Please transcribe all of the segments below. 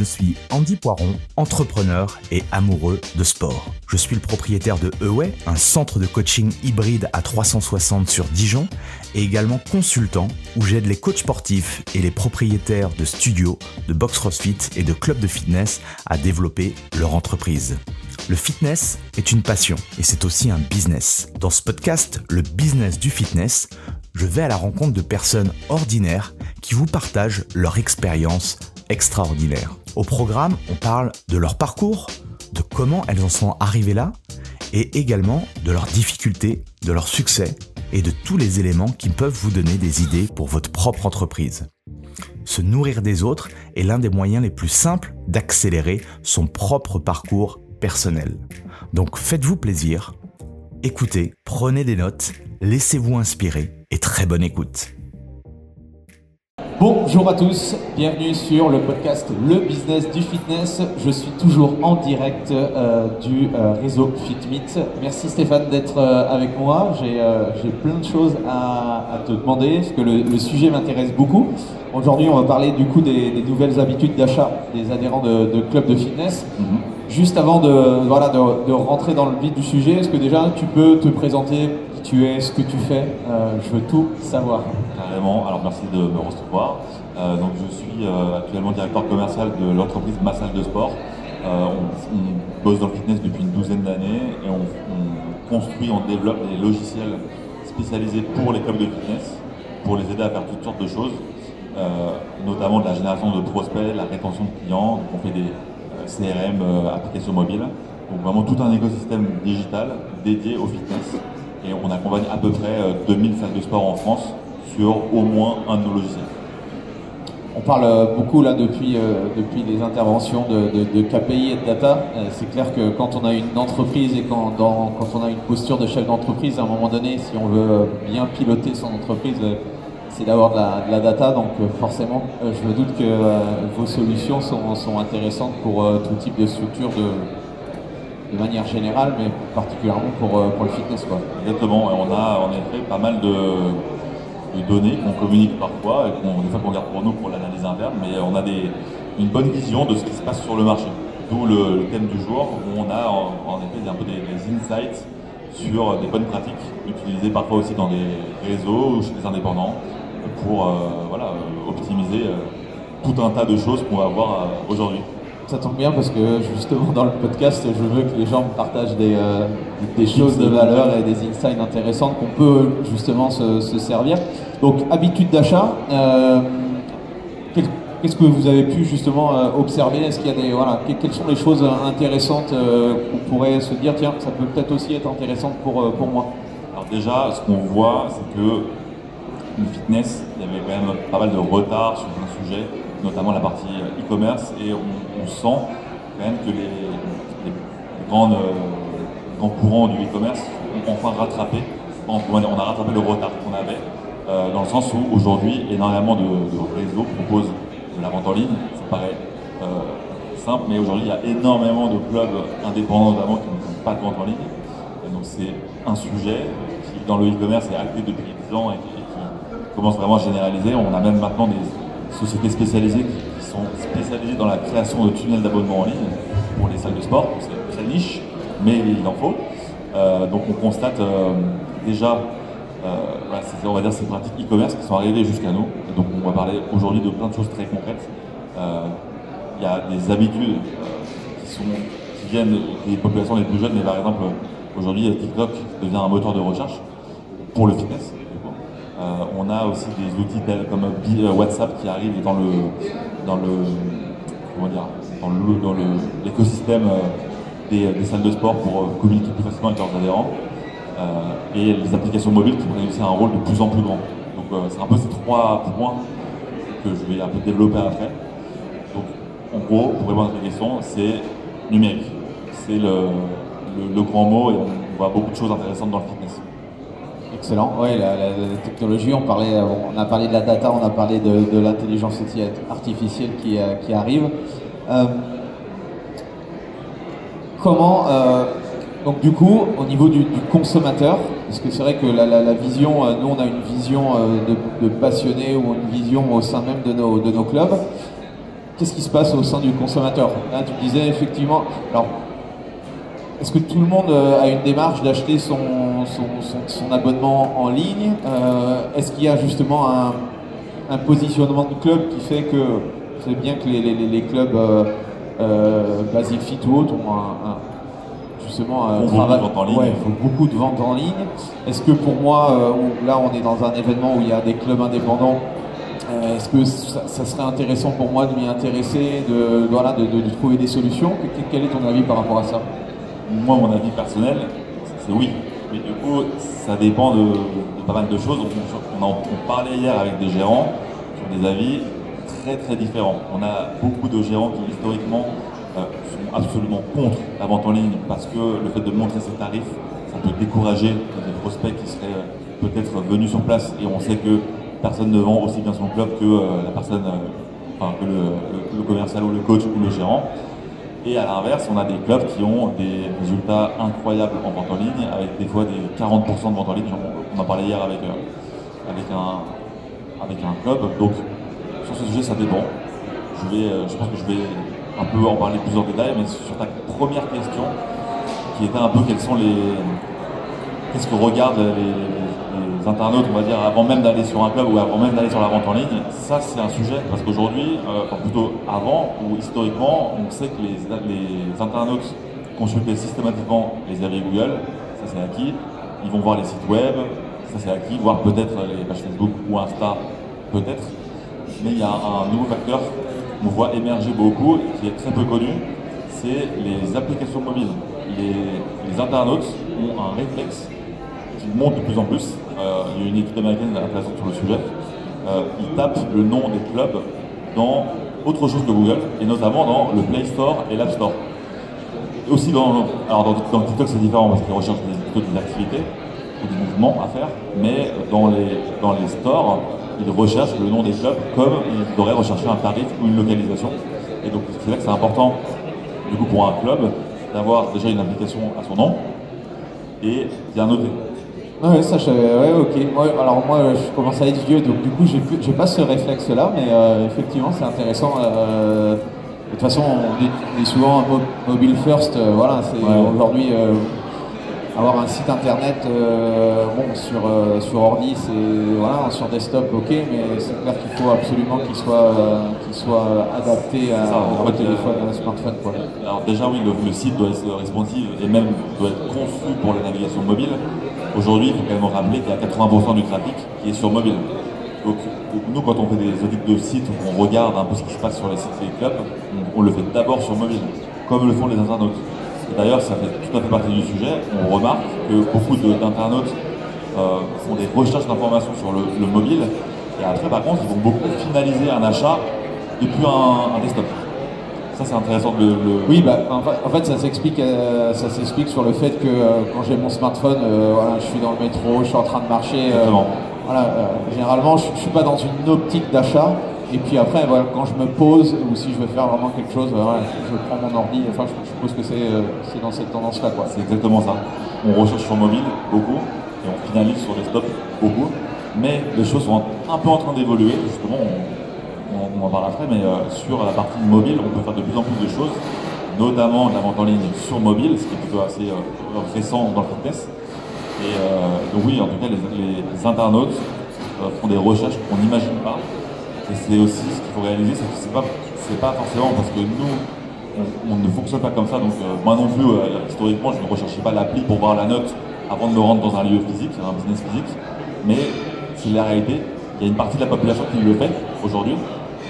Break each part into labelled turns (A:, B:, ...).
A: suis Andy Poiron, entrepreneur et amoureux de sport. Je suis le propriétaire de Away, un centre de coaching hybride à 360 sur Dijon, et également consultant où j'aide les coachs sportifs et les propriétaires de studios, de box CrossFit et de clubs de fitness à développer leur entreprise. Le fitness est une passion et c'est aussi un business. Dans ce podcast, le business du fitness, je vais à la rencontre de personnes ordinaires qui vous partagent leur expérience extraordinaire. Au programme, on parle de leur parcours, de comment elles en sont arrivées là, et également de leurs difficultés, de leurs succès et de tous les éléments qui peuvent vous donner des idées pour votre propre entreprise. Se nourrir des autres est l'un des moyens les plus simples d'accélérer son propre parcours personnel. Donc faites-vous plaisir, écoutez, prenez des notes, laissez-vous inspirer et très bonne écoute.
B: Bonjour à tous, bienvenue sur le podcast Le Business du Fitness. Je suis toujours en direct du réseau FitMeet. Merci Stéphane d'être avec moi. J'ai plein de choses à te demander parce que le sujet m'intéresse beaucoup. Aujourd'hui, on va parler du coup des nouvelles habitudes d'achat des adhérents de clubs de fitness. Juste avant de rentrer dans le vif du sujet, est-ce que déjà tu peux te présenter qui tu es, ce que tu fais? Je veux tout savoir.
C: Carrément, alors merci de me recevoir. Donc je suis actuellement directeur commercial de l'entreprise Ma Salle de Sport. On bosse dans le fitness depuis une douzaine d'années et on construit, on développe des logiciels spécialisés pour les clubs de fitness, pour les aider à faire toutes sortes de choses, notamment de la génération de prospects, la rétention de clients. Donc on fait des CRM, applications mobiles, donc vraiment tout un écosystème digital dédié au fitness. Et on accompagne à peu près 2000 salles de sport en France sur au moins un de nos logiciels.
B: On parle beaucoup là depuis les interventions de KPI et de data. C'est clair que quand on a une entreprise et quand on a une posture de chef d'entreprise, à un moment donné, si on veut bien piloter son entreprise, c'est d'avoir de la data. Donc forcément, je me doute que vos solutions sont intéressantes pour tout type de structure de manière générale, mais particulièrement pour le fitness, quoi.
C: Exactement, on a en effet pas mal de données qu'on communique parfois et des fois qu'on garde pour nous pour l'analyse interne, mais on a une bonne vision de ce qui se passe sur le marché. D'où le thème du jour, où on a en effet un peu des insights sur des bonnes pratiques utilisées parfois aussi dans des réseaux ou chez les indépendants pour optimiser tout un tas de choses qu'on va voir aujourd'hui.
B: Ça tombe bien parce que justement dans le podcast, je veux que les gens me partagent des choses de valeur et des insights intéressantes qu'on peut justement se servir. Donc, habitude d'achat, qu'est-ce que vous avez pu justement observer? Est-ce qu'il y a quelles sont les choses intéressantes qu'on pourrait se dire, tiens, ça peut peut-être aussi être intéressant pour moi?
C: Alors déjà, ce qu'on voit, c'est que le fitness, il y avait quand même pas mal de retard sur un sujet, notamment la partie e-commerce, et on sent quand même que les grands courants du e-commerce ont enfin rattrapé, on a rattrapé le retard qu'on avait, dans le sens où aujourd'hui énormément de réseaux proposent de la vente en ligne. Ça paraît simple, mais aujourd'hui il y a énormément de clubs indépendants notamment qui ne font pas de vente en ligne, et donc c'est un sujet qui dans le e-commerce est acté depuis 10 ans et qui commence vraiment à généraliser. On a même maintenant des sociétés spécialisées qui sont spécialisées dans la création de tunnels d'abonnement en ligne pour les salles de sport. C'est très niche, mais il en faut. Donc on constate déjà on va dire ces pratiques e-commerce qui sont arrivées jusqu'à nous. Et donc on va parler aujourd'hui de plein de choses très concrètes. Il y a des habitudes qui viennent des populations les plus jeunes, mais par exemple aujourd'hui TikTok devient un moteur de recherche pour le fitness. On a aussi des outils tels comme WhatsApp qui arrivent dans l'écosystème des salles de sport pour communiquer plus facilement avec leurs adhérents, et les applications mobiles qui prennent aussi un rôle de plus en plus grand. Donc c'est un peu ces trois points que je vais un peu développer après. Donc en gros, pour répondre à ta question, c'est numérique. C'est le grand mot, et on voit beaucoup de choses intéressantes dans le fitness.
B: Excellent. Oui, la technologie, on a parlé de la data, on a parlé de l'intelligence artificielle qui arrive. Donc du coup, au niveau du consommateur, parce que c'est vrai que la vision, nous on a une vision de passionnés ou une vision au sein même de nos clubs. qu'est-ce qui se passe au sein du consommateur? Là, tu disais effectivement, alors, est-ce que tout le monde a une démarche d'acheter son abonnement en ligne? Est-ce qu'il y a justement un positionnement de club qui fait que, c'est bien que les clubs Basic Fit ou autres ont justement un travail, ouais, il faut beaucoup de ventes en ligne. Est-ce que pour moi, là on est dans un événement où il y a des clubs indépendants, est-ce que ça serait intéressant pour moi de m'y intéresser, de trouver des solutions? Quel est ton avis par rapport à ça?
C: Moi, mon avis personnel, c'est oui. Mais du coup, ça dépend de pas mal de choses. On parlait hier avec des gérants sur des avis très très différents. On a beaucoup de gérants qui historiquement sont absolument contre la vente en ligne parce que le fait de montrer ses tarifs, ça peut décourager des prospects qui seraient peut-être venus sur place, et on sait que personne ne vend aussi bien son club que la personne, que le commercial ou le coach ou le gérant. Et à l'inverse, on a des clubs qui ont des résultats incroyables en vente en ligne, avec des fois des 40% de vente en ligne. On en parlait hier avec un club. Donc sur ce sujet, ça dépend. Je pense que je vais un peu en parler plus en détail, mais sur ta première question, qui était un peu qu'est-ce que regardent les internautes, on va dire, avant même d'aller sur un club ou avant même d'aller sur la vente en ligne. Ça, c'est un sujet, parce qu'aujourd'hui, enfin plutôt avant, ou historiquement, on sait que les internautes consultaient systématiquement les avis Google, ça c'est acquis. Ils vont voir les sites web, ça c'est acquis, voir peut-être les pages Facebook ou Insta, peut-être. Mais il y a un nouveau facteur qu'on voit émerger beaucoup, qui est très peu connu, c'est les applications mobiles. Les internautes ont un réflexe qui monte de plus en plus. Il y a une étude américaine intéressante sur le sujet. Ils tapent le nom des clubs dans autre chose que Google, et notamment dans le Play Store et l'App Store. Et aussi dans TikTok c'est différent parce qu'ils recherchent plutôt des activités ou des mouvements à faire, mais dans les stores, ils recherchent le nom des clubs comme ils devraient rechercher un tarif ou une localisation. Et donc c'est là que c'est important, du coup, pour un club, d'avoir déjà une application à son nom et bien noté.
B: Ouais, ça, ouais, ok. Ouais, alors moi, je commence à être vieux, donc du coup, j'ai pas ce réflexe-là, mais effectivement, c'est intéressant. De toute façon, on est souvent mobile first. Voilà, c'est aujourd'hui avoir un site internet, sur ordi, c'est sur desktop, ok, mais c'est clair qu'il faut absolument qu'il soit adapté au téléphone, à smartphone, quoi.
C: Alors déjà, oui, le site doit être responsive et même doit être conçu pour la navigation mobile. Aujourd'hui, il faut quand même rappeler qu'il y a 80% du trafic qui est sur mobile. Donc nous, quand on fait des audits de sites, on regarde un peu ce qui se passe sur les sites des clubs, on le fait d'abord sur mobile, comme le font les internautes. Et d'ailleurs, ça fait tout à fait partie du sujet. On remarque que beaucoup d'internautes font des recherches d'informations sur le mobile, et après, par contre, ils vont beaucoup finaliser un achat depuis un desktop. Ça, c'est intéressant de le...
B: Oui, en fait, ça s'explique sur le fait que quand j'ai mon smartphone, je suis dans le métro, je suis en train de marcher. Généralement, je ne suis pas dans une optique d'achat. Et puis après, quand je me pose, ou si je veux faire vraiment quelque chose, je prends mon ordi. Enfin, je suppose que c'est dans cette tendance-là, quoi.
C: C'est exactement ça. On recherche sur mobile beaucoup, et on finalise sur desktop beaucoup. Mais les choses sont un peu en train d'évoluer, justement. On en parle après, mais sur la partie mobile, on peut faire de plus en plus de choses, notamment de la vente en ligne sur mobile, ce qui est plutôt assez récent dans le fitness. Et donc oui, en tout cas, les internautes font des recherches qu'on n'imagine pas. Et c'est aussi ce qu'il faut réaliser, c'est que c'est pas forcément parce que nous, on ne fonctionne pas comme ça. Donc moi non plus, historiquement, je ne recherchais pas l'appli pour voir la note avant de me rendre dans un lieu physique, un business physique. Mais c'est la réalité. Il y a une partie de la population qui le fait aujourd'hui.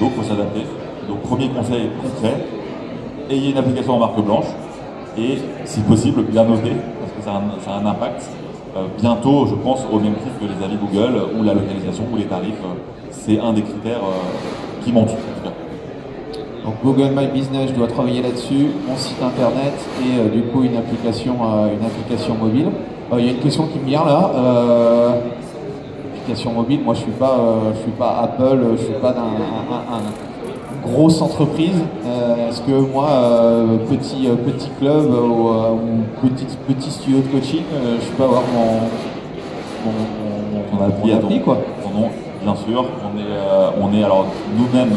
C: Donc il faut s'adapter. Donc premier conseil concret, ayez une application en marque blanche et si possible bien notée parce que ça a un impact. Bientôt, je pense, au même titre que les avis Google ou la localisation ou les tarifs, c'est un des critères qui montent en tout cas.
B: Donc Google My Business, je dois travailler là-dessus, mon site internet et du coup une application mobile. Il y a une question qui me vient là. Application mobile, moi je suis pas Apple, je suis pas une grosse entreprise. Est-ce que moi, petit club ou petit studio de coaching, je peux avoir
C: ton appli, quoi. Ton nom, bien sûr. On est alors nous-mêmes,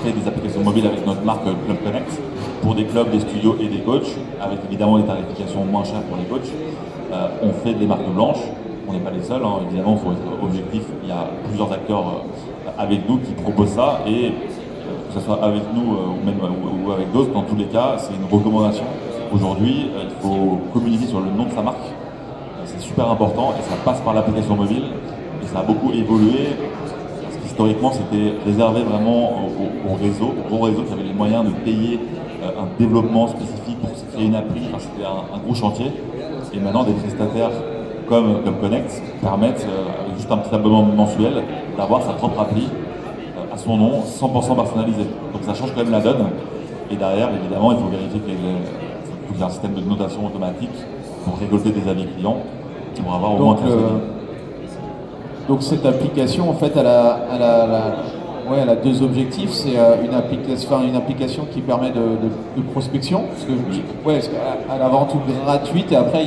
C: fait des applications mobiles avec notre marque Club Connect pour des clubs, des studios et des coachs, avec évidemment des tarifications moins chères pour les coachs. On fait des marques blanches, on n'est pas les seuls, hein. Évidemment, il faut être objectif, il y a plusieurs acteurs avec nous qui proposent ça, et que ce soit avec nous ou avec d'autres, dans tous les cas, c'est une recommandation. Aujourd'hui, il faut communiquer sur le nom de sa marque, c'est super important, et ça passe par l'application mobile, et ça a beaucoup évolué. Historiquement, c'était réservé vraiment aux réseaux, aux gros réseaux qui avaient les moyens de payer un développement spécifique pour créer une appli. Enfin, c'était un gros chantier. Et maintenant, des prestataires comme Connect permettent, avec juste un petit abonnement mensuel, d'avoir sa propre appli à son nom, 100% personnalisé. Donc ça change quand même la donne. Et derrière, évidemment, il faut vérifier qu'il y a un système de notation automatique pour récolter des avis clients, pour avoir au moins 15 avis.
B: Donc cette application, en fait, elle a deux objectifs. C'est une application qui permet de prospection, parce que elle est avant tout gratuite, et après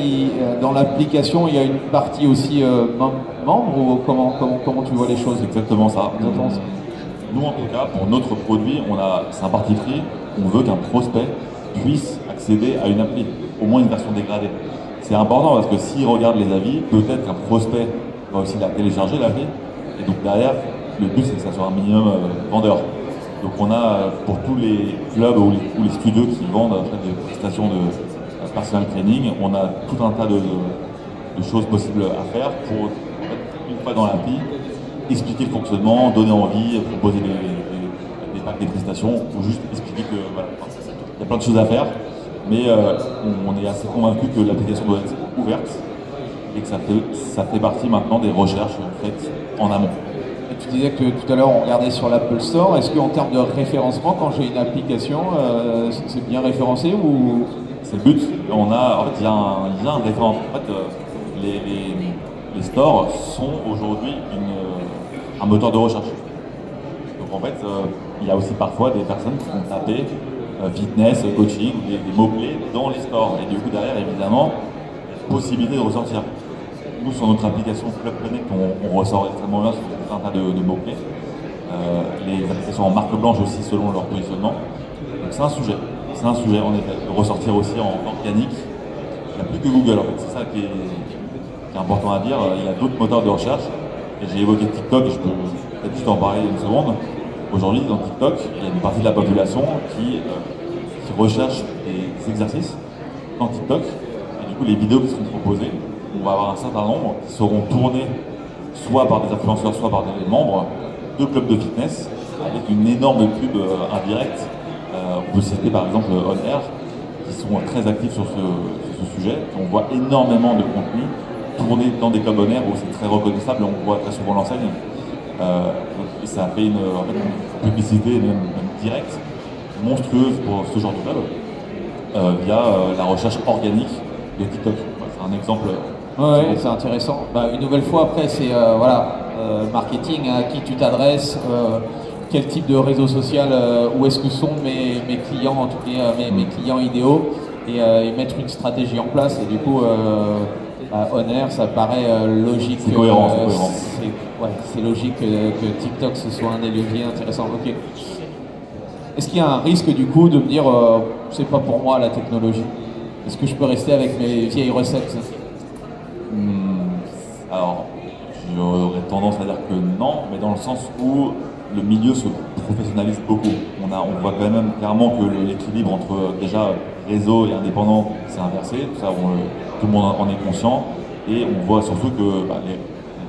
B: dans l'application il y a une partie aussi membre, ou comment tu vois les choses?
C: Exactement ça. Nous en tout cas, pour notre produit, c'est un parti pris. On veut qu'un prospect puisse accéder à une appli, au moins une version dégradée. C'est important parce que s'il regarde les avis, peut-être qu'un prospect va aussi la télécharger l'appli, et donc derrière le but c'est que ça soit un minimum vendeur. Donc on a pour tous les clubs ou les studios qui vendent des prestations de personal training, on a tout un tas de choses possibles à faire pour, une fois dans l'appli, expliquer le fonctionnement, donner envie, proposer des packs, des prestations, ou juste expliquer que voilà, il y a plein de choses à faire, mais on est assez convaincu que l'application doit être ouverte et que ça fait partie maintenant des recherches faites en amont.
B: Et tu disais que tout à l'heure on regardait sur l'Apple Store. Est-ce qu'en termes de référencement, quand j'ai une application, c'est bien référencé ou...
C: C'est le but. En fait, il y a un référencement. En fait, les stores sont aujourd'hui un moteur de recherche. Donc en fait, il y a aussi parfois des personnes qui vont taper fitness, coaching, des mots-clés dans les stores. Et du coup, derrière, évidemment, possibilité de ressortir. Nous, sur notre application Club Connect, on ressort extrêmement bien sur tout un tas de mots-clés. Les applications en marque blanche aussi, selon leur positionnement. Donc c'est un sujet. C'est un sujet, en effet, de ressortir aussi en organique. Il n'y a plus que Google, en fait. C'est ça qui est important à dire. Il y a d'autres moteurs de recherche. Et j'ai évoqué TikTok, je peux peut-être juste en parler une seconde. Aujourd'hui, dans TikTok, il y a une partie de la population qui recherche des exercices dans TikTok. Et du coup, les vidéos qui seront proposées, on va avoir un certain nombre qui seront tournées soit par des influenceurs, soit par des membres de clubs de fitness, avec une énorme pub indirecte. On peut citer par exemple On Air, qui sont très actifs sur ce sujet. On voit énormément de contenu tourné dans des clubs On Air où c'est très reconnaissable, on voit très souvent l'enseigne. Et ça a fait une publicité même directe, monstrueuse pour ce genre de club, via la recherche organique de TikTok. C'est un exemple.
B: Ouais, c'est intéressant. Une nouvelle fois, après, c'est marketing, à qui tu t'adresses, quel type de réseau social, où est-ce que sont mes clients, en tout cas mes clients idéaux, et mettre une stratégie en place. Et du coup, On Air, ça paraît logique.
C: C'est cohérent.
B: C'est logique que TikTok ce soit un des leviers intéressants. Ok. Est-ce qu'il y a un risque du coup de me dire c'est pas pour moi la technologie? Est-ce que je peux rester avec mes vieilles recettes?
C: Alors, j'aurais tendance à dire que non, mais dans le sens où le milieu se professionnalise beaucoup. On voit quand même clairement que l'équilibre entre déjà réseau et indépendant s'est inversé. Ça, tout le monde en est conscient. Et on voit surtout que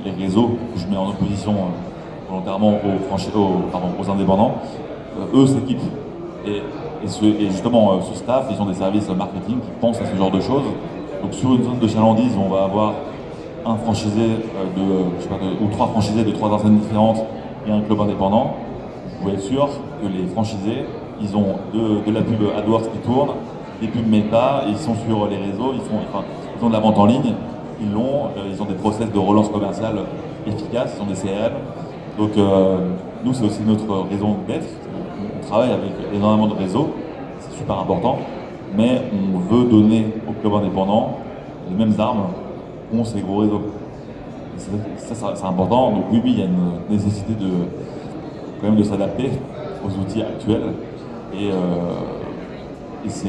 C: les réseaux que je mets en opposition volontairement aux indépendants, eux s'équipent. Et justement, ce staff, ils ont des services marketing qui pensent à ce genre de choses. Donc sur une zone de chalandise, on va avoir un franchisé ou 3 franchisés de 3 enseignes différentes et un club indépendant. Vous pouvez être sûr que les franchisés, ils ont de la pub AdWords qui tourne, des pubs méta, et ils sont sur les réseaux, ils ont de la vente en ligne, ils ont des process de relance commerciale efficaces, ils ont des CRM. Donc nous, c'est aussi notre raison d'être. On travaille avec énormément de réseaux, c'est super important, mais on veut donner aux clubs indépendants les mêmes armes qu'ont ces gros réseaux. Ça, c'est important. Donc oui, il y a une nécessité quand même de s'adapter. aux outils actuels. Et c'est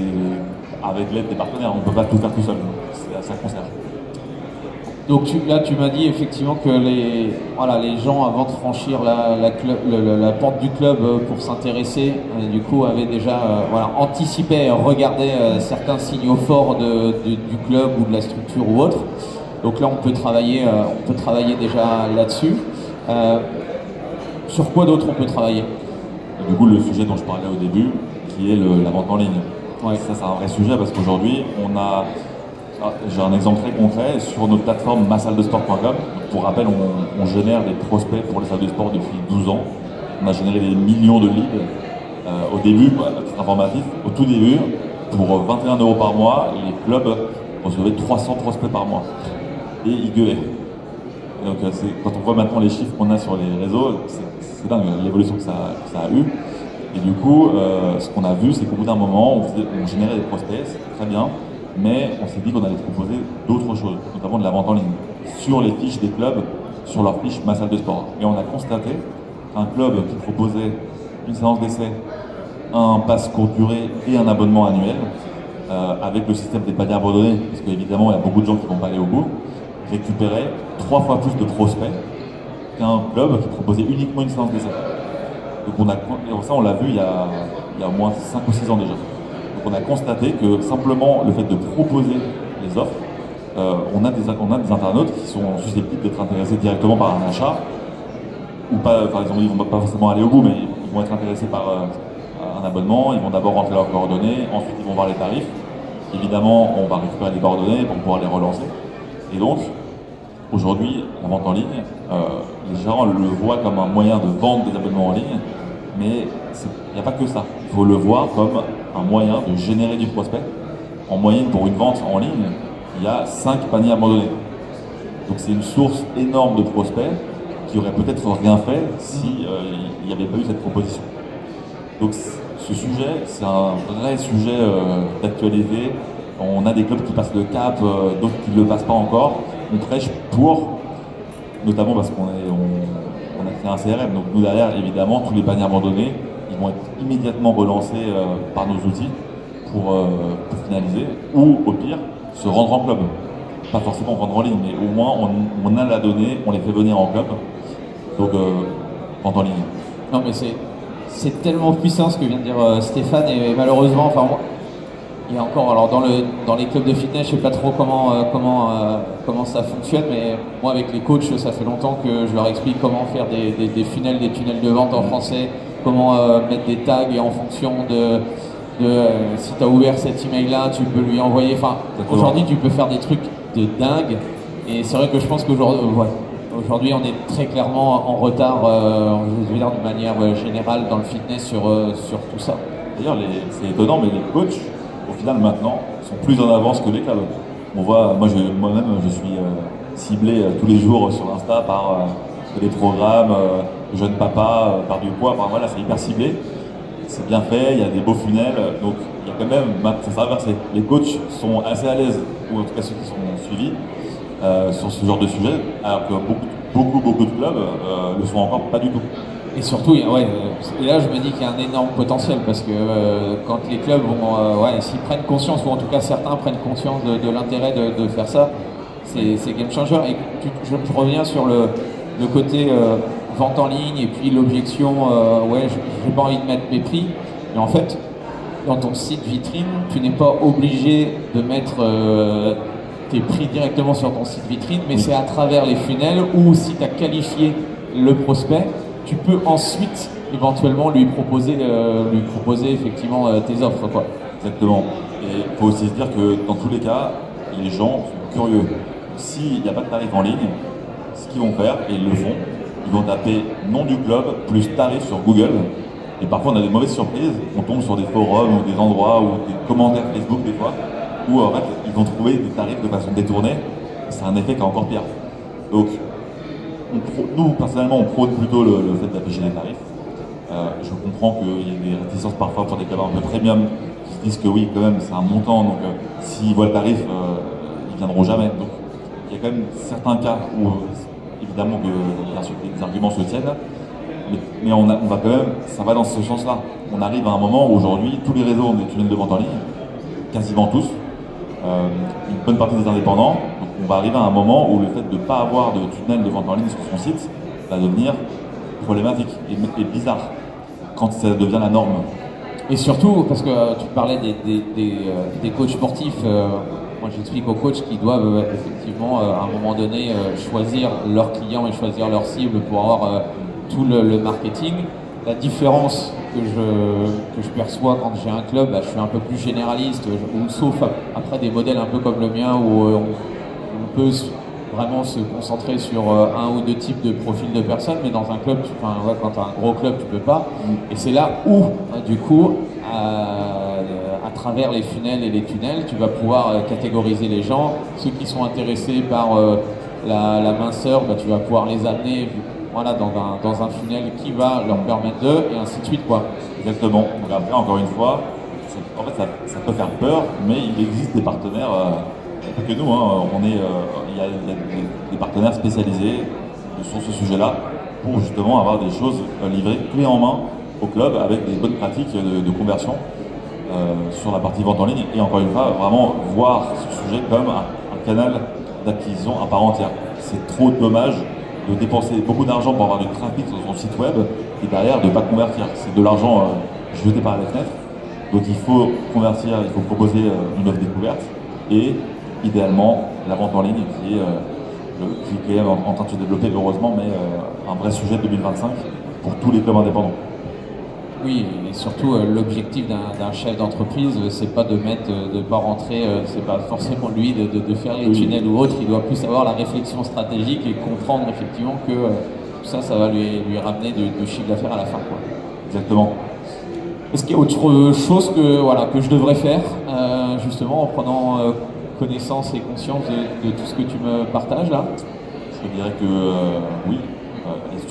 C: avec l'aide des partenaires, on ne peut pas tout faire tout seul, c'est assez concert.
B: Donc là, tu m'as dit effectivement que les gens, avant de franchir la porte du club pour s'intéresser, du coup, avaient déjà anticipé et regardé certains signaux forts du club ou de la structure ou autre. Donc là, on peut travailler déjà là-dessus. Sur quoi d'autre on peut travailler?
C: Et du coup, le sujet dont je parlais au début, qui est la vente en ligne.
B: Ouais.
C: Ça, c'est un vrai sujet parce qu'aujourd'hui, j'ai un exemple très concret sur notre plateforme massaldesport.com. Pour rappel, on génère des prospects pour les salles de sport depuis 12 ans. On a généré des millions de leads. Au début, à titre informatif, au tout début, pour 21 € par mois, les clubs recevaient 300 prospects par mois. Et ils gueulaient. Donc, quand on voit maintenant les chiffres qu'on a sur les réseaux, c'est dingue l'évolution que ça a eu. Et du coup, ce qu'on a vu, c'est qu'au bout d'un moment, on générait des prospects, c'est très bien, mais on s'est dit qu'on allait proposer d'autres choses, notamment de la vente en ligne, sur les fiches des clubs, sur leurs fiches ma salle de sport. Et on a constaté qu'un club qui proposait une séance d'essai, un pass courte durée et un abonnement annuel, avec le système des paniers abandonnés, parce qu'évidemment, il y a beaucoup de gens qui ne vont pas aller au bout, récupérait 3 fois plus de prospects qu'un club qui proposait uniquement une séance d'essai. Donc ça, on l'a vu il y a au moins 5 ou 6 ans déjà. Donc on a constaté que simplement le fait de proposer les offres, on a des internautes qui sont susceptibles d'être intéressés directement par un achat, ou pas, par exemple, ils ne vont pas forcément aller au bout, mais ils vont être intéressés par un abonnement, ils vont d'abord rentrer leurs coordonnées, ensuite ils vont voir les tarifs. Évidemment, on va récupérer les coordonnées pour pouvoir les relancer. Et donc, aujourd'hui, la vente en ligne, les gens le voient comme un moyen de vendre des abonnements en ligne, mais il n'y a pas que ça. Il faut le voir comme un moyen de générer du prospect. En moyenne, pour une vente en ligne, il y a 5 paniers abandonnés. Donc c'est une source énorme de prospects qui auraient peut-être rien fait s'il n'y avait pas eu cette proposition. Donc ce sujet, c'est un vrai sujet d'actualité. On a des clubs qui passent le cap, d'autres qui ne le passent pas encore. On prêche pour, notamment parce qu'on a créé un CRM. Donc nous derrière, évidemment, tous les paniers abandonnés, ils vont être immédiatement relancés par nos outils pour finaliser, ou au pire, se rendre en club. Pas forcément vendre en ligne, mais au moins on a la donnée, on les fait venir en club. Donc vente en ligne.
B: Non mais c'est tellement puissant ce que vient de dire Stéphane, et malheureusement, enfin moi, il y a encore, alors dans les clubs de fitness, je sais pas trop comment ça fonctionne, mais moi avec les coachs, ça fait longtemps que je leur explique comment faire des funnels, des tunnels de vente en français, comment mettre des tags, et en fonction de si tu as ouvert cet email là, tu peux lui envoyer, enfin aujourd'hui tu peux faire des trucs de dingue, et c'est vrai que je pense qu'aujourd'hui on est très clairement en retard, je veux dire de manière générale dans le fitness sur tout ça.
C: D'ailleurs c'est étonnant, mais les coachs au final maintenant sont plus en avance que les clubs. On voit, moi-même je suis ciblé tous les jours sur Insta par des programmes, jeunes papas, par du poids, voilà, c'est hyper ciblé. C'est bien fait, il y a des beaux funnels, donc il y a quand même, ça s'est inversé. Les coachs sont assez à l'aise, ou en tout cas ceux qui sont suivis, sur ce genre de sujet, alors que beaucoup de clubs le sont encore pas du tout.
B: Et surtout, et là je me dis qu'il y a un énorme potentiel, parce que quand les clubs vont, s'ils prennent conscience, ou en tout cas certains prennent conscience de l'intérêt de faire ça, c'est game changer. Et je reviens sur le côté vente en ligne, et puis l'objection, j'ai pas envie de mettre mes prix, mais en fait, dans ton site vitrine, tu n'es pas obligé de mettre tes prix directement sur ton site vitrine, mais c'est à travers les funnels, où si tu as qualifié le prospect, tu peux ensuite éventuellement lui proposer effectivement tes offres, quoi.
C: Exactement. Et il faut aussi se dire que dans tous les cas, les gens sont curieux. S'il n'y a pas de tarif en ligne, ce qu'ils vont faire, et ils le font, ils vont taper nom du club plus tarif sur Google. Et parfois on a des mauvaises surprises, on tombe sur des forums ou des endroits ou des commentaires Facebook des fois, où en fait ils vont trouver des tarifs de façon détournée. C'est un effet qui est encore pire. Donc nous personnellement on prône plutôt le fait d'afficher des tarifs. Je comprends qu'il y ait des réticences parfois pour des clubs un peu premium qui se disent que oui quand même c'est un montant, donc s'ils voient le tarif ils viendront jamais. Donc il y a quand même certains cas où évidemment que les arguments se tiennent. mais on va quand même, ça va dans ce sens-là. On arrive à un moment où aujourd'hui, tous les réseaux ont des tunnels de vente en ligne, quasiment tous, une bonne partie des indépendants. Donc on va arriver à un moment où le fait de ne pas avoir de tunnel de vente en ligne sur son site va devenir problématique et bizarre quand ça devient la norme.
B: Et surtout, parce que tu parlais des coachs sportifs, moi j'explique aux coachs qu'ils doivent effectivement à un moment donné choisir leurs clients et choisir leur cible pour avoir tout le marketing. La différence que je perçois quand j'ai un club, je suis un peu plus généraliste, sauf après des modèles un peu comme le mien où on peut vraiment se concentrer sur un ou deux types de profils de personnes, mais dans un club, quand tu as un gros club, tu peux pas. Et c'est là où, du coup, à travers les funnels et les tunnels, tu vas pouvoir catégoriser les gens. Ceux qui sont intéressés par la minceur, tu vas pouvoir les amener dans un funnel qui va leur permettre et ainsi de suite, quoi.
C: Exactement. Donc après, encore une fois, en fait, ça peut faire peur, mais il existe des partenaires, pas que nous, hein, il y a des partenaires spécialisés sur ce sujet-là pour justement avoir des choses livrées clés en main au club avec des bonnes pratiques de conversion sur la partie vente en ligne et encore une fois, vraiment voir ce sujet comme un canal d'acquisition à part entière. C'est trop dommage de dépenser beaucoup d'argent pour avoir du trafic sur son site web et derrière de ne pas convertir. C'est de l'argent jeté par les fenêtres. Donc il faut convertir, il faut proposer une offre découverte et idéalement la vente en ligne qui est en train de se développer heureusement, mais un vrai sujet 2025 pour tous les clubs indépendants.
B: Oui, et surtout l'objectif d'un chef d'entreprise, c'est pas de pas rentrer, c'est pas forcément lui de faire les tunnels ou autre. Il doit plus avoir la réflexion stratégique et comprendre effectivement que tout ça va lui ramener du chiffre d'affaires à la fin, quoi.
C: Exactement.
B: Est-ce qu'il y a autre chose que je devrais faire justement en prenant connaissance et conscience de tout ce que tu me partages là?
C: Je dirais que oui,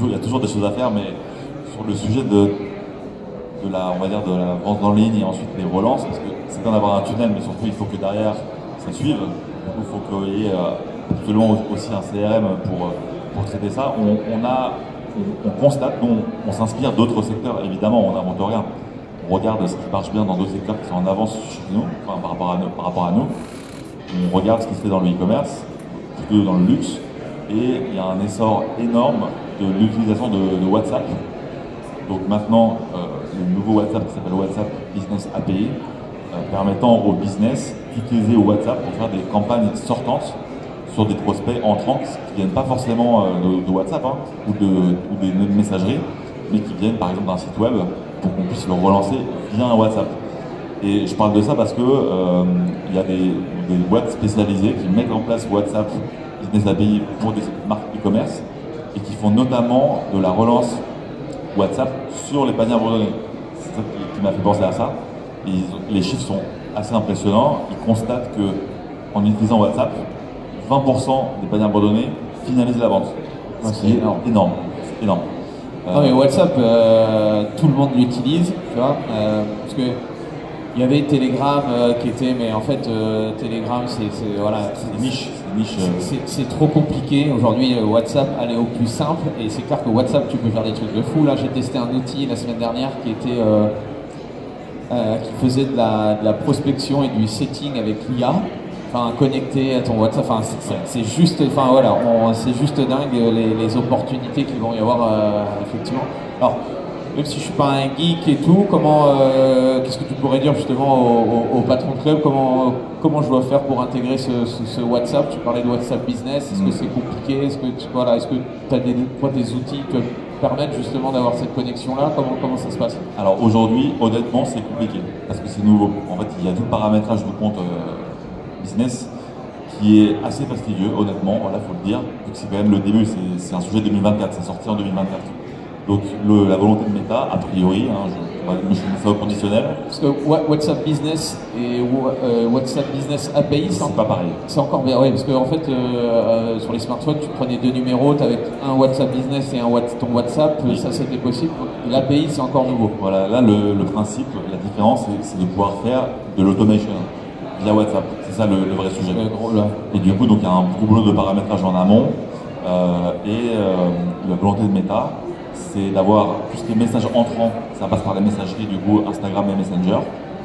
C: il y a toujours des choses à faire, mais sur le sujet de la vente en ligne et ensuite les relances, parce que c'est bien d'avoir un tunnel, mais surtout il faut que derrière ça suive. Il faut qu'il y ait absolument aussi un CRM pour traiter ça. On constate, on s'inspire d'autres secteurs, évidemment, on n'invente rien. On regarde ce qui marche bien dans d'autres secteurs qui sont en avance chez nous, par rapport à nous. On regarde ce qui se fait dans le e-commerce, plutôt dans le luxe, et il y a un essor énorme de l'utilisation de WhatsApp. Donc maintenant, le nouveau WhatsApp qui s'appelle WhatsApp Business API, permettant au business d'utiliser WhatsApp pour faire des campagnes sortantes sur des prospects entrants qui ne viennent pas forcément de WhatsApp ou des messageries, mais qui viennent par exemple d'un site web pour qu'on puisse le relancer via un WhatsApp. Et je parle de ça parce que il y a des boîtes spécialisées qui mettent en place WhatsApp Business API pour des marques e-commerce et qui font notamment de la relance WhatsApp sur les paniers abandonnés. C'est ça qui m'a fait penser à ça. Et les chiffres sont assez impressionnants. Ils constatent qu'en utilisant WhatsApp, 20% des paniers abandonnés finalisent la vente. C'est énorme. C'est énorme.
B: Non mais WhatsApp, tout le monde l'utilise, tu vois, parce que il y avait Telegram qui était, mais en fait Telegram c'est
C: niche.
B: C'est trop compliqué. Aujourd'hui WhatsApp allait au plus simple et c'est clair que WhatsApp tu peux faire des trucs de fou. Là j'ai testé un outil la semaine dernière qui était qui faisait de la prospection et du setting avec l'IA. Enfin, connecté à ton WhatsApp, c'est juste, c'est juste dingue les opportunités qu'il vont y avoir effectivement. Alors, même si je suis pas un geek et tout, qu'est-ce que tu pourrais dire justement au patron de club, comment je dois faire pour intégrer ce WhatsApp? Tu parlais de WhatsApp Business, est-ce que c'est compliqué? Est-ce que tu as des outils qui te permettent justement d'avoir cette connexion-là? Comment ça se passe?
C: Alors aujourd'hui, honnêtement, c'est compliqué parce que c'est nouveau. En fait, il y a tout le paramétrage du compte business qui est assez fastidieux, honnêtement, voilà, faut le dire. Donc c'est quand même le début, c'est un sujet 2024, c'est sorti en 2024. Donc la volonté de Meta, a priori, je mets ça au conditionnel.
B: Parce que WhatsApp Business et WhatsApp Business API,
C: c'est pas pareil.
B: C'est encore bien, oui, parce qu'en fait, sur les smartphones, tu prenais deux numéros, tu avais un WhatsApp Business et ton WhatsApp, ça c'était possible. L'API, c'est encore nouveau.
C: Voilà, là le principe, la différence, c'est de pouvoir faire de l'automation via WhatsApp. C'est ça le vrai sujet. Et du coup, il y a un gros boulot de paramétrage en amont et la volonté de Meta, c'est d'avoir tout ce qui est messages entrants, ça passe par la messagerie du coup Instagram et Messenger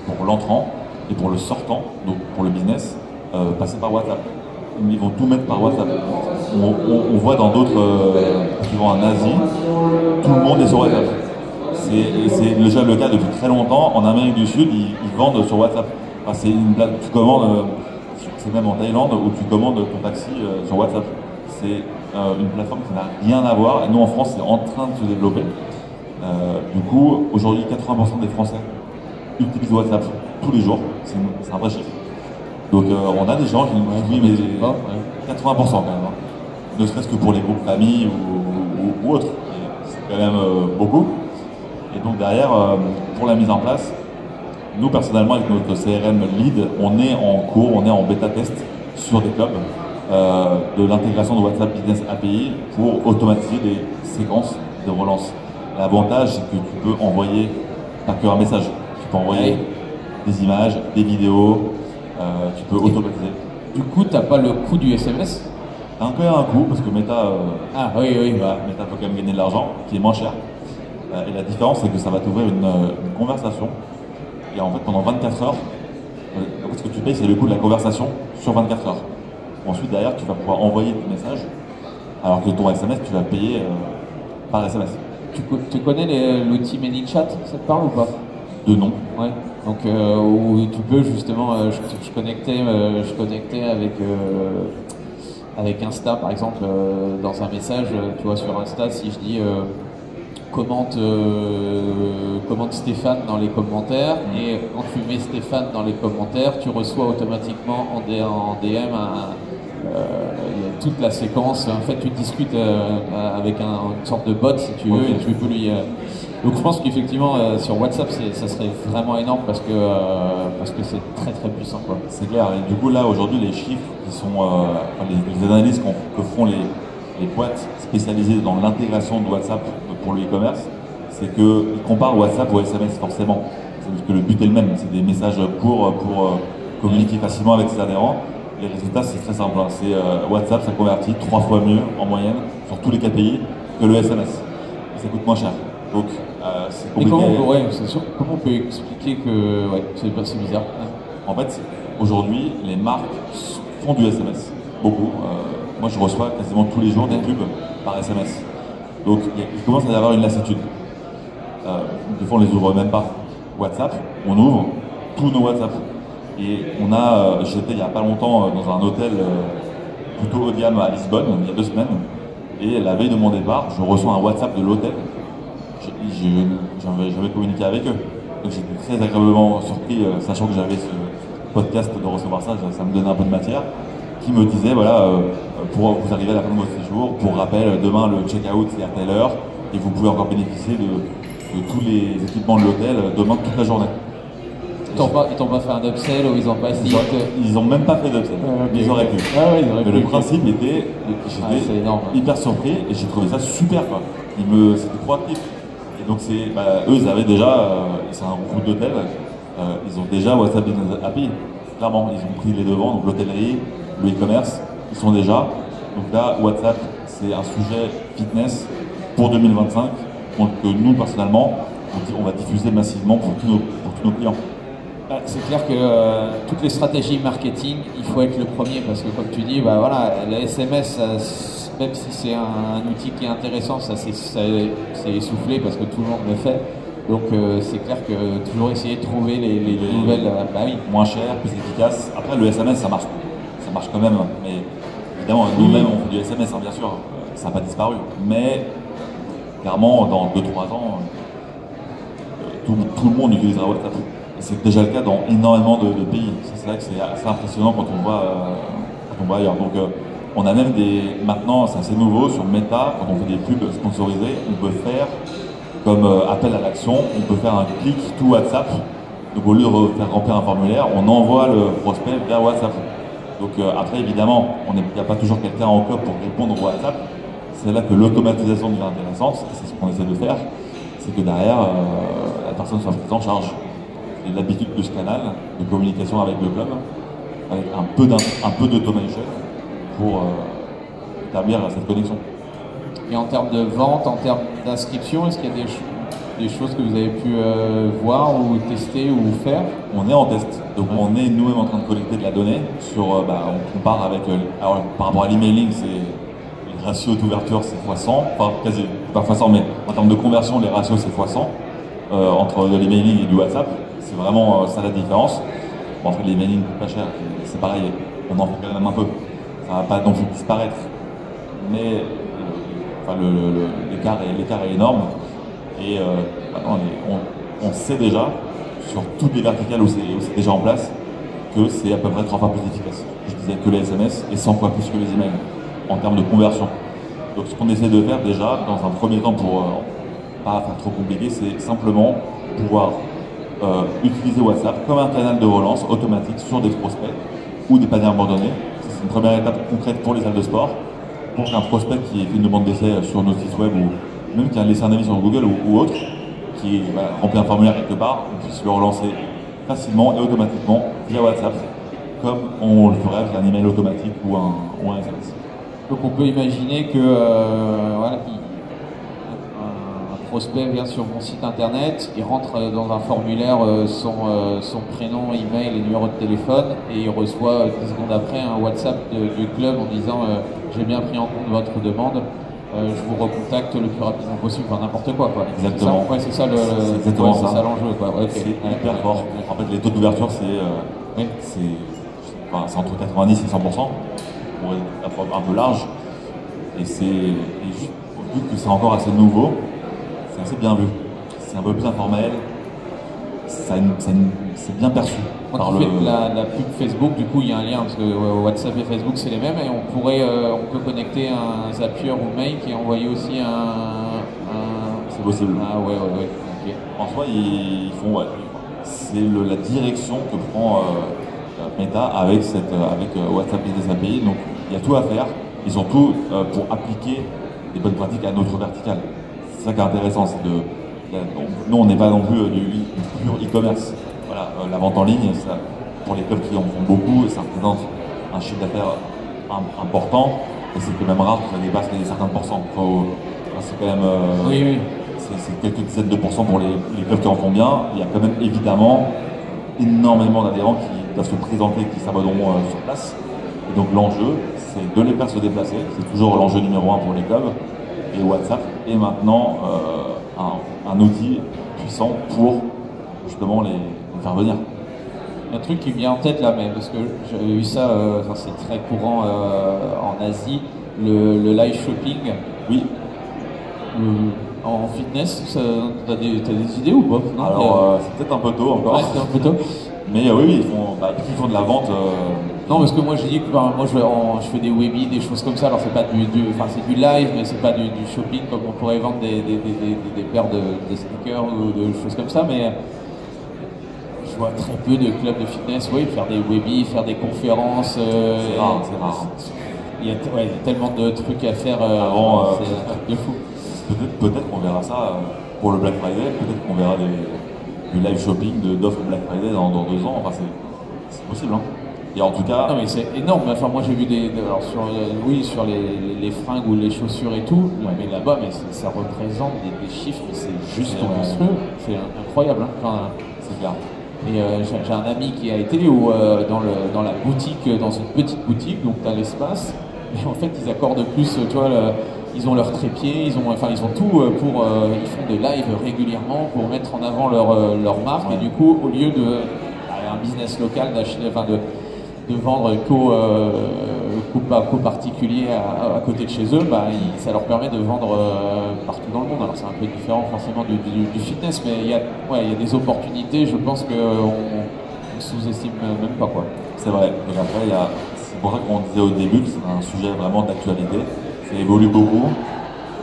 C: pour l'entrant, et pour le sortant, donc pour le business, passer par WhatsApp. Ils vont tout mettre par WhatsApp. On voit dans d'autres qui vont en Asie, tout le monde est sur WhatsApp. C'est déjà le cas depuis très longtemps. En Amérique du Sud, ils vendent sur WhatsApp. Enfin, c'est une blague, tu commandes, c'est même en Thaïlande où tu commandes ton taxi sur WhatsApp. C'est une plateforme qui n'a rien à voir. Et nous en France, c'est en train de se développer. Du coup, aujourd'hui, 80% des Français utilisent WhatsApp tous les jours. C'est un vrai chiffre. Donc on a des gens qui nous disent oui, mais 80% quand même. Hein. Ne serait-ce que pour les groupes famille ou autres. C'est quand même beaucoup. Et donc derrière, pour la mise en place, nous personnellement avec notre CRM Lead, on est en cours, on est en bêta test sur des clubs de l'intégration de WhatsApp Business API pour automatiser des séquences de relance. L'avantage, c'est que tu peux envoyer pas que un message, tu peux envoyer des images, des vidéos, tu peux automatiser.
B: Du coup, tu n'as pas le coût du SMS?
C: T'as quand même un coût parce que Meta,
B: Meta
C: peut quand même gagner de l'argent, qui est moins cher. Et la différence, c'est que ça va t'ouvrir une conversation. Et en fait, pendant 24 heures, ce que tu payes, c'est le coût de la conversation sur 24 heures. Ensuite, derrière, tu vas pouvoir envoyer des messages, alors que ton SMS, tu vas payer par SMS.
B: Tu connais l'outil ManyChat, ça te parle ou pas?
C: De nom.
B: Ouais. Donc où tu peux justement, je connectais avec Insta par exemple dans un message, tu vois sur Insta si je dis commente Stéphane dans les commentaires et quand tu mets Stéphane dans les commentaires, tu reçois automatiquement en DM il y a toute la séquence. En fait, tu discutes avec une sorte de bot si tu veux et tu peux lui. Donc je pense qu'effectivement sur WhatsApp ça serait vraiment énorme parce que c'est très très puissant quoi.
C: C'est clair. Et du coup là aujourd'hui les chiffres qui sont les analyses que font les boîtes spécialisées dans l'intégration de WhatsApp pour le e-commerce, c'est qu'ils comparent WhatsApp au SMS forcément. C'est que le but est le même, c'est des messages courts pour communiquer facilement avec ses adhérents. Les résultats c'est très simple, hein. C'est WhatsApp ça convertit 3 fois mieux en moyenne sur tous les KPI que le SMS. Et ça coûte moins cher. Donc c'est compliqué.
B: Comment on peut expliquer que c'est bizarre?
C: En fait, aujourd'hui, les marques font du SMS, beaucoup. Moi, je reçois quasiment tous les jours des pubs par SMS. Donc, il commence à y avoir une lassitude. Des fois, on les ouvre même pas. WhatsApp, on ouvre tous nos WhatsApp. Et j'étais il n'y a pas longtemps dans un hôtel plutôt haut de gamme à Lisbonne, il y a 2 semaines. Et la veille de mon départ, je reçois un WhatsApp de l'hôtel. J'avais communiqué avec eux. Donc j'étais très agréablement surpris, sachant que j'avais ce podcast de recevoir ça me donnait un peu de matière, qui me disait voilà, pour vous arriver à la fin de votre séjour, pour rappel, demain le check-out c'est à telle heure, et vous pouvez encore bénéficier de tous les équipements de l'hôtel demain toute la journée.
B: Ils t'ont pas fait un upsell ou ils ont pas essayé
C: Ils ont même pas fait d'upsell, ils auraient pu. Mais le principe était, j'étais hyper surpris et j'ai trouvé ça super quoi. C'était proactif. Et donc eux ils avaient déjà, c'est un groupe d'hôtels, ils ont déjà WhatsApp Business API. Clairement, ils ont pris les devants, donc l'hôtellerie, le e-commerce, ils sont déjà. Donc là, WhatsApp, c'est un sujet fitness pour 2025, donc que nous personnellement, on va diffuser massivement pour tous nos clients.
B: C'est clair que toutes les stratégies marketing, il faut être le premier parce que comme tu dis, le SMS, même si c'est un outil qui est intéressant, ça s'est essoufflé parce que tout le monde le fait. Donc c'est clair que toujours essayer de trouver les nouvelles,
C: moins cher, plus efficace. Après le SMS, ça marche quand même, mais évidemment nous-mêmes on fait du SMS, bien sûr, ça n'a pas disparu. Mais clairement, dans 2-3 ans, tout le monde utilisera WhatsApp. C'est déjà le cas dans énormément de pays. C'est vrai que c'est assez impressionnant quand on voit ailleurs. Donc on a même maintenant, c'est assez nouveau, sur Meta, quand on fait des pubs sponsorisées, on peut faire comme appel à l'action, on peut faire un clic to WhatsApp. Donc au lieu de faire remplir un formulaire, on envoie le prospect vers WhatsApp. Donc après évidemment, il n'y a pas toujours quelqu'un en cop pour répondre au WhatsApp. C'est là que l'automatisation devient intéressante, et c'est ce qu'on essaie de faire, c'est que derrière, la personne soit prise en charge. Et l'habitude de ce canal de communication avec le club, avec un peu d'automation pour établir cette connexion.
B: Et en termes de vente, en termes d'inscription, est-ce qu'il y a des choses que vous avez pu voir ou tester ou faire?
C: On est en test, donc on est nous-mêmes en train de collecter de la donnée sur, on compare avec, alors, par rapport à l'emailing, les ratios d'ouverture c'est x100, enfin quasi, pas x100, mais en termes de conversion, les ratios c'est x100, entre de l'emailing et du WhatsApp, c'est vraiment ça la différence. Bon, en fait l'emailing coûte pas cher, c'est pareil, on en fait quand même un peu, ça va pas non plus disparaître, mais enfin, l'écart est énorme. Et maintenant, on sait déjà, sur toutes les verticales où c'est déjà en place, que c'est à peu près 3 fois plus efficace. Je disais que les SMS et 100 fois plus que les emails en termes de conversion. Donc ce qu'on essaie de faire déjà, dans un premier temps, pour pas faire trop compliqué, c'est simplement pouvoir utiliser WhatsApp comme un canal de relance automatique sur des prospects ou des paniers abandonnés. C'est une première étape concrète pour les salles de sport. Pour qu'un prospect qui ait fait une demande d'essai sur nos sites web ou même qui a laissé un avis sur Google ou autre, qui remplit un formulaire quelque part, on puisse le relancer facilement et automatiquement via WhatsApp, comme on le ferait avec un email automatique ou un SMS.
B: Donc on peut imaginer que voilà, un prospect vient sur mon site internet, il rentre dans un formulaire son prénom, email et numéro de téléphone et il reçoit 10 secondes après un WhatsApp du club en disant j'ai bien pris en compte votre demande. Je vous recontacte le plus rapidement possible, enfin n'importe quoi.
C: Exactement.
B: C'est ça l'enjeu. Okay.
C: C'est hyper fort. En fait, les taux d'ouverture, c'est entre 90 et 100%, pour être un peu large. Et juste, vu que c'est encore assez nouveau, c'est assez bien vu. C'est un peu plus informel, c'est bien perçu.
B: Quand tu fais la pub Facebook, du coup il y a un lien, parce que WhatsApp et Facebook c'est les mêmes, et on peut connecter un Zapier ou Mail qui envoie aussi
C: c'est possible.
B: Ah ouais, ok.
C: En soi, ils font, c'est la direction que prend Meta avec WhatsApp Business API, donc il y a tout à faire, ils ont tout pour appliquer les bonnes pratiques à notre verticale. C'est ça qui est intéressant, nous on n'est pas non plus du pur e-commerce. Voilà, la vente en ligne, ça, pour les clubs qui en font beaucoup, ça représente un chiffre d'affaires important, et c'est quand même rare que ça dépasse les certains pourcents. C'est quand même
B: oui.
C: C'est quelques dizaines de pourcents pour les clubs qui en font bien. Il y a quand même évidemment énormément d'adhérents qui doivent se présenter, qui s'abonneront sur place. Et donc l'enjeu, c'est de les faire se déplacer. C'est toujours l'enjeu numéro 1 pour les clubs. Et WhatsApp est maintenant un outil puissant pour justement les faire venir.
B: Un truc qui me vient en tête là, mais parce que j'avais vu ça, c'est très courant en Asie, le live shopping.
C: Oui.
B: En fitness, t'as des idées ou pas? Non,
C: alors c'est peut-être un peu tôt encore.
B: Ouais, c'est un peu tôt.
C: Mais oui, ils font de la vente.
B: Non, parce que moi je dis que moi je fais des webis, des choses comme ça. Alors c'est pas c'est du live, mais c'est pas du shopping comme on pourrait vendre des paires de sneakers ou de choses comme ça. Mais je vois très peu de clubs de fitness, faire des webis, faire des conférences.
C: C'est rare.
B: Il y a tellement de trucs à faire c'est un truc de fou.
C: Peut-être qu'on verra ça pour le Black Friday, peut-être qu'on verra du live shopping d'offres Black Friday dans 2 ans, enfin c'est possible. Hein. Et en tout cas...
B: Non mais c'est énorme, enfin moi j'ai vu sur les fringues ou les chaussures et tout, mais là-bas ça représente des chiffres, mais c'est juste monstrueux, c'est incroyable. Hein. Enfin,
C: c'est clair.
B: Et j'ai un ami qui a été dans la boutique, dans une petite boutique, donc tu as l'espace, et en fait ils accordent plus, tu vois, ils ont leur trépied, ils ont tout ils font des lives régulièrement pour mettre en avant leur marque, et du coup au lieu de un business local de vendre qu'aux particuliers à côté de chez eux, ça leur permet de vendre partout dans le monde. Alors c'est un peu différent forcément du fitness, mais il y a des opportunités, je pense qu'on sous-estime même pas, quoi.
C: C'est vrai. Donc après, c'est pour ça qu'on disait au début que c'est un sujet vraiment d'actualité. Ça évolue beaucoup.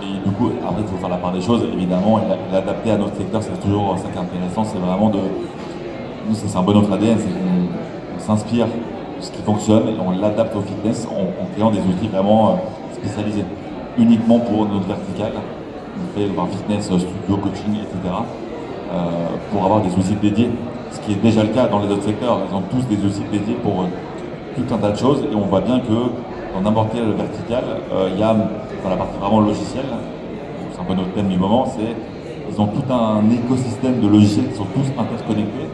C: Et du coup, après, il faut faire la part des choses, évidemment, et l'adapter à notre secteur, c'est toujours ça qui est intéressant. C'est vraiment nous, c'est un peu notre ADN, c'est qu'on s'inspire de ce qui fonctionne et on l'adapte au fitness en créant des outils vraiment spécialisés, uniquement pour notre verticale. On fait fitness, studio, coaching, etc. Pour avoir des outils dédiés. Ce qui est déjà le cas dans les autres secteurs. Ils ont tous des outils dédiés pour tout un tas de choses et on voit bien que dans n'importe quel vertical, il y a dans la partie vraiment logicielle, c'est un peu notre thème du moment, ils ont tout un écosystème de logiciels qui sont tous interconnectés.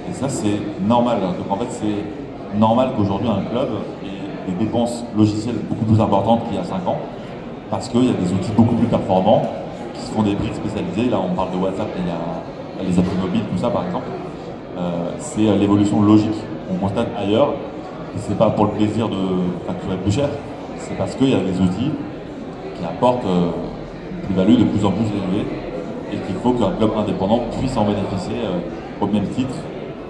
C: Et ça, c'est normal. Donc en fait, c'est normal qu'aujourd'hui un club ait des dépenses logicielles beaucoup plus importantes qu'il y a 5 ans, parce qu'il y a des outils beaucoup plus performants qui se font des briques spécialisées. Là, on parle de WhatsApp, il y a les applis mobiles, tout ça par exemple. C'est l'évolution logique qu'on constate ailleurs. Et c'est pas pour le plaisir de facturer plus cher, c'est parce qu'il y a des outils qui apportent une plus-value de plus en plus élevée et qu'il faut qu'un club indépendant puisse en bénéficier au même titre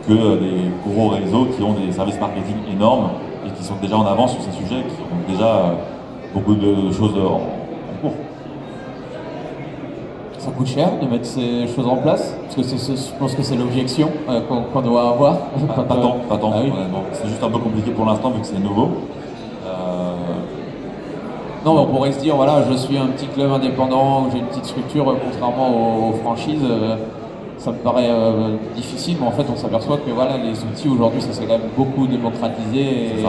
C: que des gros réseaux qui ont des services marketing énormes et qui sont déjà en avance sur ces sujets, qui ont déjà beaucoup de choses en cours.
B: Ça coûte cher de mettre ces choses en place? Parce que je pense que c'est l'objection qu'on doit avoir.
C: Pas tant.
B: Ah oui.
C: C'est juste un peu compliqué pour l'instant vu que c'est nouveau.
B: Non, on pourrait se dire, voilà, je suis un petit club indépendant, j'ai une petite structure, contrairement aux franchises, ça me paraît difficile, mais en fait on s'aperçoit que voilà, les outils aujourd'hui, ça s'est quand même beaucoup démocratisé et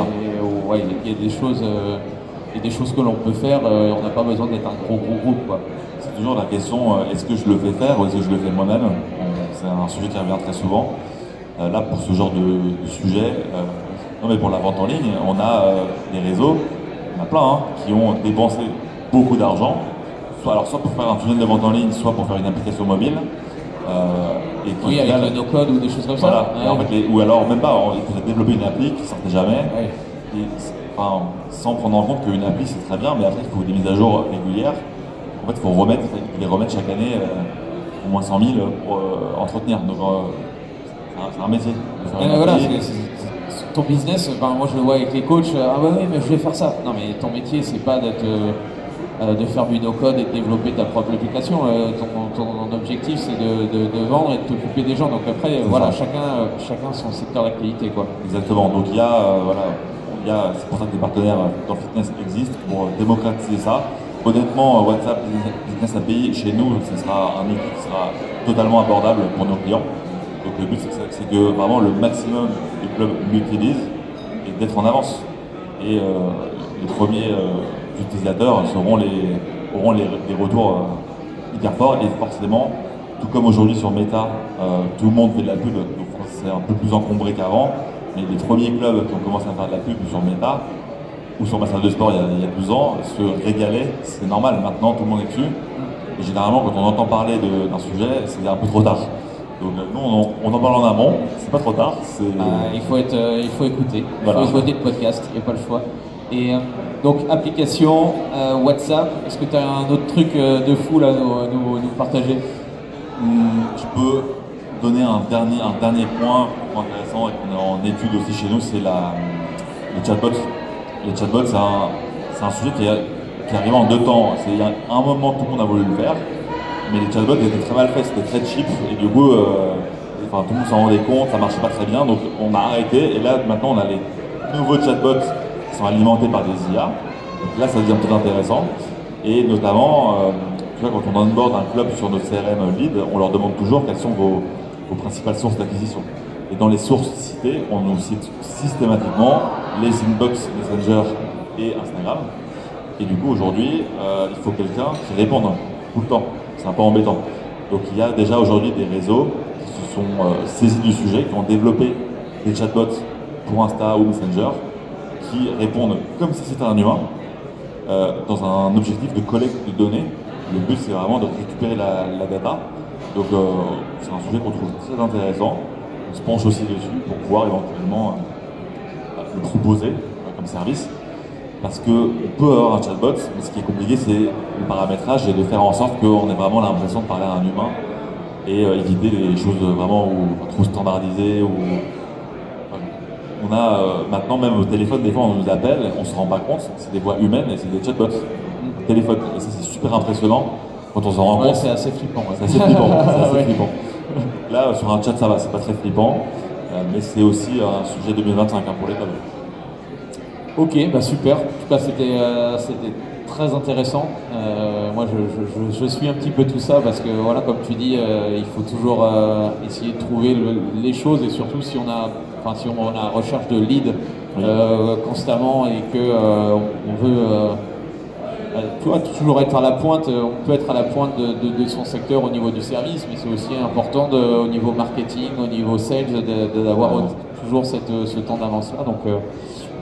B: ouais, il y a des choses que l'on peut faire, on n'a pas besoin d'être un gros groupe, quoi.
C: C'est toujours la question, est-ce que je le fais faire ou est-ce que je le fais moi-même? C'est un sujet qui revient très souvent. Là, pour ce genre de sujet, non mais pour la vente en ligne, on a des réseaux, il y en a plein, qui ont dépensé beaucoup d'argent, soit pour faire un tunnel de vente en ligne, soit pour faire une application mobile.
B: Et oui, avec le no-code ou des choses comme
C: voilà.
B: ça.
C: Ouais. En fait, ou alors même pas, ils pouvaient développer une appli qui ne sortait jamais. Ouais. Et, sans prendre en compte qu'une appli c'est très bien, mais après il faut des mises à jour régulières. En fait, il faut les remettre chaque année au moins 100 000 pour entretenir. Donc c'est un métier.
B: Voilà, ton business, moi je le vois avec les coachs, ah ouais, mais je vais faire ça. Non mais ton métier c'est pas de faire du no-code et de développer ta propre application. Ton objectif c'est de vendre et de t'occuper des gens. Donc après, voilà, chacun son secteur d'activité, quoi.
C: Exactement. Donc c'est pour ça que des partenaires dans le fitness existent pour démocratiser ça. Honnêtement, WhatsApp Business API, chez nous, ce sera un outil qui sera totalement abordable pour nos clients. Donc le but, c'est que vraiment le maximum de clubs l'utilisent et d'être en avance. Et les premiers utilisateurs auront les retours hyper forts. Et forcément, tout comme aujourd'hui sur Meta, tout le monde fait de la pub, donc c'est un peu plus encombré qu'avant. Mais les premiers clubs qui ont commencé à faire de la pub sur Meta, ou sur ma salle de sport il y a 12 ans, se régalaient, c'est normal, maintenant tout le monde est dessus. Et généralement, quand on entend parler d'un sujet, c'est un peu trop tard. Donc nous, on en parle en amont, c'est pas trop tard.
B: Il faut écouter,
C: voilà.
B: Il faut écouter le podcast, il n'y a pas le choix. Et donc, application, WhatsApp, est-ce que tu as un autre truc de fou là, à nous partager?
C: Je peux donner un dernier point intéressant et qu'on est en étude aussi chez nous, c'est les chatbots. Les chatbots, c'est un sujet qui arrive en 2 temps. Il y a un moment, tout le monde a voulu le faire, mais les chatbots étaient très mal faits, c'était très cheap, et du coup, tout le monde s'en rendait compte, ça marchait pas très bien, donc on a arrêté, et là, maintenant, on a les nouveaux chatbots qui sont alimentés par des IA. Donc là, ça devient peut-être intéressant, et notamment, tu vois, quand on onboard un club sur notre CRM lead, on leur demande toujours quelles sont vos principales sources d'acquisition. Et dans les sources citées, on nous cite systématiquement les inbox, Messenger et Instagram. Et du coup, aujourd'hui, il faut quelqu'un qui réponde tout le temps. C'est un peu embêtant. Donc il y a déjà aujourd'hui des réseaux qui se sont saisis du sujet, qui ont développé des chatbots pour Insta ou Messenger, qui répondent comme si c'était un humain, dans un objectif de collecte de données. Le but, c'est vraiment de récupérer la data. Donc c'est un sujet qu'on trouve très intéressant. On se penche aussi dessus pour pouvoir éventuellement le proposer comme service. Parce qu'on peut avoir un chatbot, mais ce qui est compliqué, c'est le paramétrage et de faire en sorte qu'on ait vraiment l'impression de parler à un humain et éviter les choses vraiment trop standardisées. On a maintenant, même au téléphone, des fois on nous appelle, on se rend pas compte, c'est des voix humaines et c'est des chatbots au téléphone. Et ça, c'est super impressionnant quand on s'en rend compte.
B: C'est assez flippant. Ouais.
C: C'est assez flippant. Flippant. Là, sur un chat, ça va, c'est pas très flippant, mais c'est aussi un sujet 2025 pour les clubs.
B: Ok, super. En tout cas, c'était très intéressant. Moi, je suis un petit peu tout ça parce que, voilà, comme tu dis, il faut toujours essayer de trouver les choses et surtout si on a recherche de lead constamment et que on veut tu vois, toujours être à la pointe, on peut être à la pointe de son secteur au niveau du service, mais c'est aussi important au niveau marketing, au niveau sales, d'avoir toujours ce temps d'avance-là. Donc,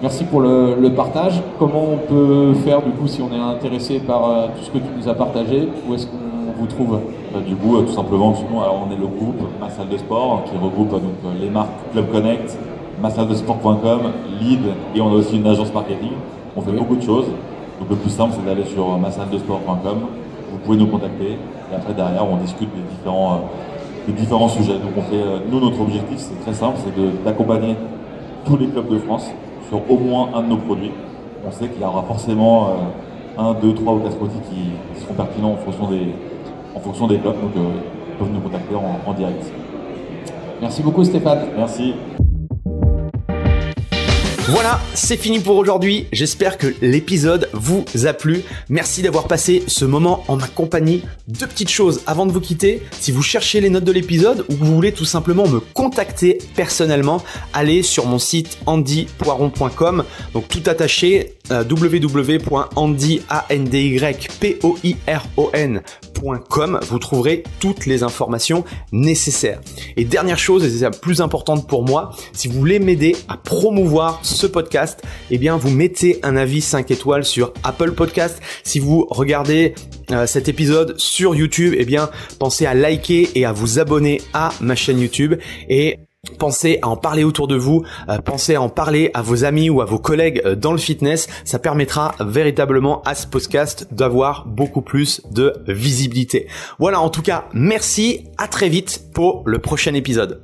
B: merci pour le partage. Comment on peut faire du coup si on est intéressé par tout ce que tu nous as partagé? Où est-ce qu'on vous trouve?
C: Du coup, tout simplement, nous, alors, on est le groupe Ma Salle de Sport qui regroupe donc, les marques Club Connect, massalledesport.com, Lead, et on a aussi une agence marketing. On fait beaucoup de choses. Donc le plus simple, c'est d'aller sur massalledesport.com. Vous pouvez nous contacter et après derrière, on discute des différents sujets. Donc on fait, nous, notre objectif, c'est très simple, c'est d'accompagner tous les clubs de France sur au moins un de nos produits. On sait qu'il y aura forcément 1, 2, 3 ou 4 produits qui seront pertinents en fonction des clubs. Donc ils peuvent nous contacter en direct.
B: Merci beaucoup Stéphane.
C: Merci.
A: Voilà, c'est fini pour aujourd'hui. J'espère que l'épisode vous a plu. Merci d'avoir passé ce moment en ma compagnie. 2 petites choses avant de vous quitter. Si vous cherchez les notes de l'épisode ou que vous voulez tout simplement me contacter personnellement, allez sur mon site andypoiron.com. Donc tout attaché, www.andypoiron.com. Vous trouverez toutes les informations nécessaires. Et dernière chose, et c'est la plus importante pour moi, si vous voulez m'aider à promouvoir ce podcast, eh bien vous mettez un avis 5 étoiles sur Apple Podcast. Si vous regardez cet épisode sur YouTube, eh bien pensez à liker et à vous abonner à ma chaîne YouTube et pensez à en parler autour de vous, pensez à en parler à vos amis ou à vos collègues dans le fitness. Ça permettra véritablement à ce podcast d'avoir beaucoup plus de visibilité. Voilà, en tout cas, merci, à très vite pour le prochain épisode.